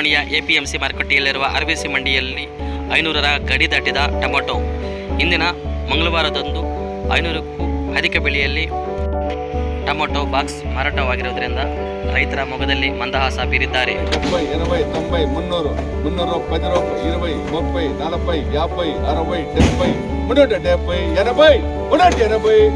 ಚಿಂತಾಮಣಿಯ APMC ಮಾರುಕಟ್ಟೆಯಲ್ಲಿರುವ RBC ಮಂಡಿಯಲ್ಲಿ 500ರ ಗಡಿ ದಾಟಿದ tomato ಇಂದಿನ ಮಂಗಳವಾರದಂದು 500ಕ್ಕೂ ಅಧಿಕ ಬೆಲೆಯಲ್ಲಿ ಟೊಮೆಟೊ ಬಾಕ್ಸ್ ಮಾರಾಟವಾಗಿರುವುದರಿಂದ ರೈತರ ಮೊಗದಲ್ಲಿ ಮಂದಹಾಸ ಬೀರಿದ್ದಾರೆ. 70, 80, 90, 300, 310, 20, 30, 40, 50, 60, 70,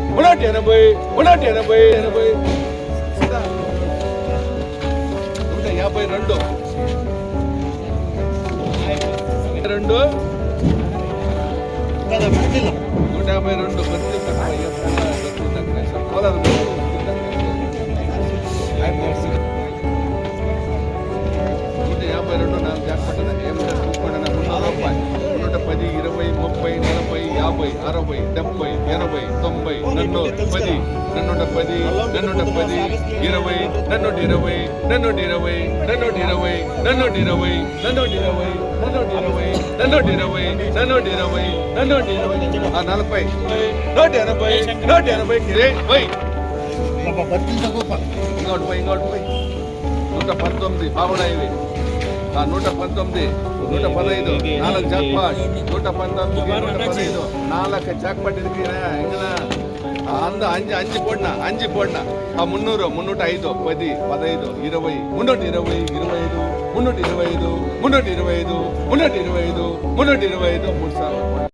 అంజి పోడిన 300, 305, 10, 15, 20, 320, 25, 325, 3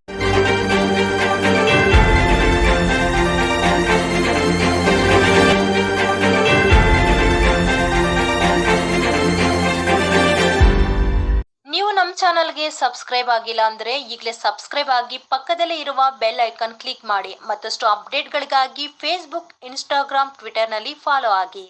ನೀವು ನಮ್ಮ ಚಾನಲ್ಗೆ ಸಬ್ಸ್ಕ್ರೈಬ್ ಆಗಿಲ್ಲ ಅಂದ್ರೆ ಈಗಲೇ ಸಬ್ಸ್ಕ್ರೈಬ್ ಆಗಿ ಪಕ್ಕದಲ್ಲೇ ಇರುವ ಬೆಲ್ ಐಕಾನ್ ಕ್ಲಿಕ್ ಮಾಡಿ. ಮತ್ತಷ್ಟು ಅಪ್ಡೇಟ್ಗಳಿಗಾಗಿ ಫೇಸ್ಬುಕ್, ಇನ್ಸ್ಟಾಗ್ರಾಮ್, ಟ್ವಿಟರ್ನಲ್ಲಿ ಫಾಲೋ ಆಗಿ.